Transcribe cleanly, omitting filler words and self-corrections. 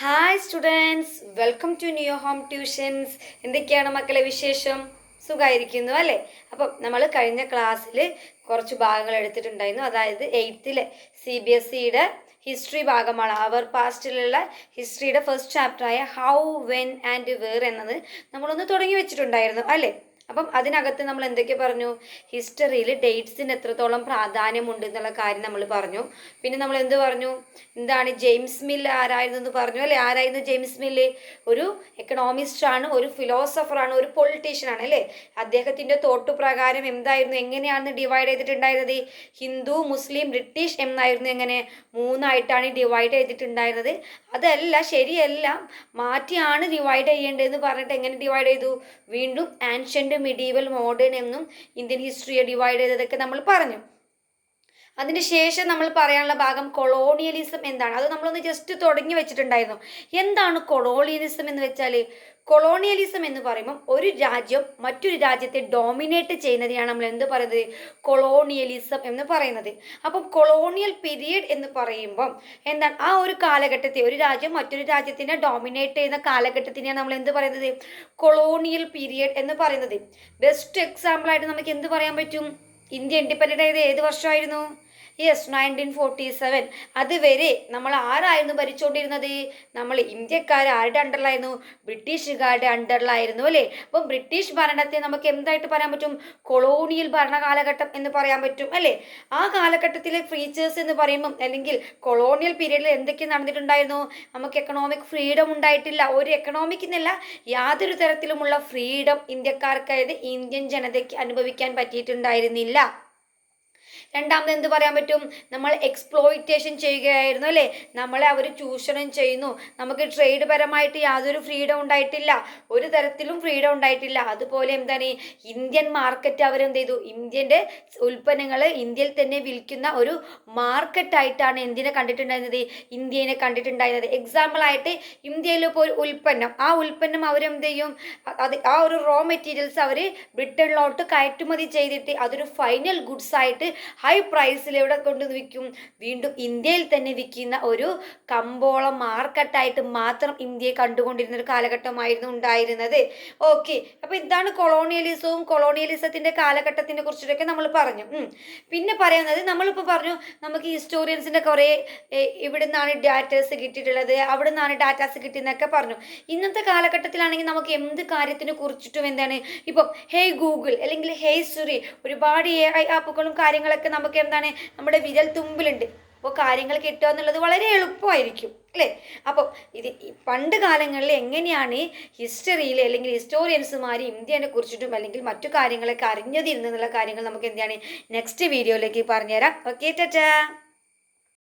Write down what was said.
Hi students, welcome to new home tuitions. എന്തൊക്കെയാണ് മക്കളെ വിശേഷം? സുഖമായിരിക്കുന്നു അല്ലേ? അപ്പം നമ്മൾ കഴിഞ്ഞ ക്ലാസ്സിൽ കുറച്ച് ഭാഗങ്ങൾ എടുത്തിട്ടുണ്ടായിരുന്നു. അതായത് 8th CBSEയുടെ ഹിസ്റ്ററി ഭാഗമാണ്. അവർ പാസ്റ്റിലുള്ള ഹിസ്റ്ററിയുടെ ഫസ്റ്റ് ചാപ്റ്ററായ ഹൗ, വെൻ ആൻഡ് വേർ എന്നത് നമ്മളൊന്ന് തുടങ്ങി വെച്ചിട്ടുണ്ടായിരുന്നു അല്ലേ? അപ്പം അതിനകത്ത് നമ്മൾ എന്തൊക്കെ പറഞ്ഞു? ഹിസ്റ്ററിയിൽ ഡേറ്റ്സിന് എത്രത്തോളം പ്രാധാന്യമുണ്ട് എന്നുള്ള കാര്യം നമ്മൾ പറഞ്ഞു. പിന്നെ നമ്മൾ എന്ത് പറഞ്ഞു? എന്താണ് ജെയിംസ് മിൽ ആരായിരുന്നു എന്ന് പറഞ്ഞു അല്ലേ? ആരായിരുന്നു ജെയിംസ് മില്ല്? ഒരു എക്കണോമിസ്റ്റ് ആണ്, ഒരു ഫിലോസഫറാണ്, ഒരു പൊളിറ്റീഷ്യനാണ് അല്ലേ? അദ്ദേഹത്തിൻ്റെ തോട്ട് പ്രകാരം എന്തായിരുന്നു, എങ്ങനെയാണ് ഡിവൈഡ് ചെയ്തിട്ടുണ്ടായിരുന്നത്? ഹിന്ദു, മുസ്ലിം, ബ്രിട്ടീഷ് എന്നായിരുന്നു. എങ്ങനെ മൂന്നായിട്ടാണ് ഡിവൈഡ് ചെയ്തിട്ടുണ്ടായിരുന്നത്. അതല്ല, ശരിയല്ല, മാറ്റിയാണ് ഡിവൈഡ് ചെയ്യേണ്ടതെന്ന് പറഞ്ഞിട്ട് എങ്ങനെ ഡിവൈഡ് ചെയ്തു? വീണ്ടും ആൻഷ്യൻ്റ്, മിഡീവൽ, മോഡേൺ എന്നും ഇന്ത്യൻ ഹിസ്റ്ററിയെ ഡിവൈഡ് ചെയ്തതൊക്കെ നമ്മൾ പറഞ്ഞു. അതിന് ശേഷം നമ്മൾ പറയാനുള്ള ഭാഗം കൊളോണിയലിസം എന്താണ്, അത് നമ്മളൊന്ന് ജസ്റ്റ് തുടങ്ങി വെച്ചിട്ടുണ്ടായിരുന്നു. എന്താണ് കൊളോണിയലിസം എന്ന് വെച്ചാൽ? കൊളോണിയലിസം എന്ന് പറയുമ്പം ഒരു രാജ്യം മറ്റൊരു രാജ്യത്തെ ഡോമിനേറ്റ് ചെയ്യുന്നതിനാണ് നമ്മൾ എന്ത് പറയുന്നത്? കൊളോണിയലിസം എന്ന് പറയുന്നത്. അപ്പം കൊളോണിയൽ പീരീഡ് എന്ന് പറയുമ്പം എന്താണ്? ആ ഒരു കാലഘട്ടത്തെ, ഒരു രാജ്യം മറ്റൊരു രാജ്യത്തിനെ ഡോമിനേറ്റ് ചെയ്യുന്ന കാലഘട്ടത്തിനെയാണ് നമ്മൾ എന്ത് പറയുന്നത്? കൊളോണിയൽ പീരീഡ് എന്ന് പറയുന്നത്. ബെസ്റ്റ് എക്സാമ്പിൾ ആയിട്ട് നമുക്ക് എന്ത് പറയാൻ പറ്റും? ഇന്ത്യ ഇൻഡിപെൻഡൻ്റ് ആയത് ഏത് വർഷമായിരുന്നു? യെസ്, 1947. അതുവരെ നമ്മൾ ആരായിരുന്നു ഭരിച്ചുകൊണ്ടിരുന്നത്? നമ്മൾ ഇന്ത്യക്കാർ ആരുടെ അണ്ടറിലായിരുന്നു? ബ്രിട്ടീഷുകാരുടെ അണ്ടറിലായിരുന്നു അല്ലേ? അപ്പം ബ്രിട്ടീഷ് ഭരണത്തെ നമുക്ക് എന്തായിട്ട് പറയാൻ പറ്റും? കൊളോണിയൽ ഭരണകാലഘട്ടം എന്ന് പറയാൻ പറ്റും അല്ലേ? ആ കാലഘട്ടത്തിലെ ഫീച്ചേഴ്സ് എന്ന് പറയുമ്പം, അല്ലെങ്കിൽ കൊളോണിയൽ പീരീഡിൽ എന്തൊക്കെ നടന്നിട്ടുണ്ടായിരുന്നു? നമുക്ക് എക്കണോമിക് ഫ്രീഡം ഉണ്ടായിട്ടില്ല. ഒരു എക്കണോമിക് എന്നല്ല, യാതൊരു തരത്തിലുമുള്ള ഫ്രീഡം ഇന്ത്യക്കാർക്ക്, അതായത് ഇന്ത്യൻ ജനതയ്ക്ക് അനുഭവിക്കാൻ പറ്റിയിട്ടുണ്ടായിരുന്നില്ല. രണ്ടാമത് എന്ത് പറയാൻ പറ്റും? നമ്മൾ എക്സ്പ്ലോയിറ്റേഷൻ ചെയ്യുകയായിരുന്നു അല്ലേ? നമ്മളെ അവർ ചൂഷണം ചെയ്യുന്നു. നമുക്ക് ട്രേഡ് പരമായിട്ട് യാതൊരു ഫ്രീഡം ഉണ്ടായിട്ടില്ല, ഒരു തരത്തിലും ഫ്രീഡം ഉണ്ടായിട്ടില്ല. അതുപോലെ എന്താണ്, ഇന്ത്യൻ മാർക്കറ്റ് അവരെന്ത് ചെയ്തു? ഇന്ത്യൻ്റെ ഉൽപ്പന്നങ്ങൾ ഇന്ത്യയിൽ തന്നെ വിൽക്കുന്ന ഒരു മാർക്കറ്റായിട്ടാണ് എന്തിനെ കണ്ടിട്ടുണ്ടായിരുന്നത്? ഇന്ത്യനെ കണ്ടിട്ടുണ്ടായിരുന്നത്. എക്സാമ്പിളായിട്ട് ഇന്ത്യയിൽ ഇപ്പോൾ ഒരു ഉൽപ്പന്നം, ആ ഉൽപ്പന്നം അവരെന്ത് ചെയ്യും? അത് ആ ഒരു റോ മെറ്റീരിയൽസ് അവർ ബ്രിട്ടനിലോട്ട് കയറ്റുമതി ചെയ്തിട്ട് അതൊരു ഫൈനൽ ഗുഡ്സ് ആയിട്ട് ഹൈ പ്രൈസിൽ എവിടെ കൊണ്ട് വിൽക്കും? വീണ്ടും ഇന്ത്യയിൽ തന്നെ വിൽക്കുന്ന ഒരു കമ്പോള മാർക്കറ്റായിട്ട് മാത്രം ഇന്ത്യയെ കണ്ടുകൊണ്ടിരുന്ന ഒരു കാലഘട്ടമായിരുന്നു ഉണ്ടായിരുന്നത്. ഓക്കെ, അപ്പോൾ ഇതാണ് കൊളോണിയലിസവും കൊളോണിയലിസത്തിൻ്റെ കാലഘട്ടത്തിനെ കുറിച്ചിട്ടൊക്കെ നമ്മൾ പറഞ്ഞു. പിന്നെ പറയുന്നത്, നമ്മളിപ്പോൾ പറഞ്ഞു നമുക്ക് ഹിസ്റ്റോറിയൻസിൻ്റെ കുറേ ഇവിടെ നിന്നാണ് ഡാറ്റാസ് കിട്ടിയിട്ടുള്ളത്, അവിടെ നിന്നാണ് ഡാറ്റാസ് കിട്ടിയെന്നൊക്കെ പറഞ്ഞു. ഇന്നത്തെ കാലഘട്ടത്തിലാണെങ്കിൽ നമുക്ക് എന്ത് കാര്യത്തിനെ കുറിച്ചിട്ടും എന്താണ്, ഇപ്പം ഹേയ് ഗൂഗിൾ അല്ലെങ്കിൽ ഹേയ് സിറി, ഒരുപാട് AI ആപ്പുകളും കാര്യങ്ങളൊക്കെ നമുക്ക് എന്താണ് നമ്മുടെ വിരൽ തുമ്പിലുണ്ട്. അപ്പോൾ കാര്യങ്ങൾ കിട്ടുക എന്നുള്ളത് വളരെ എളുപ്പമായിരിക്കും അല്ലേ? അപ്പം ഇത് പണ്ട് കാലങ്ങളിൽ എങ്ങനെയാണ് ഹിസ്റ്ററിയിൽ അല്ലെങ്കിൽ ഹിസ്റ്റോറിയൻസുമാർ ഇന്ത്യനെ കുറിച്ചിട്ടും അല്ലെങ്കിൽ മറ്റു കാര്യങ്ങളൊക്കെ അറിഞ്ഞതിരുന്നുള്ള കാര്യങ്ങൾ നമുക്ക് എന്താണ് നെക്സ്റ്റ് വീഡിയോയിലേക്ക് പറഞ്ഞുതരാം. ഓക്കെ, ടാറ്റാ.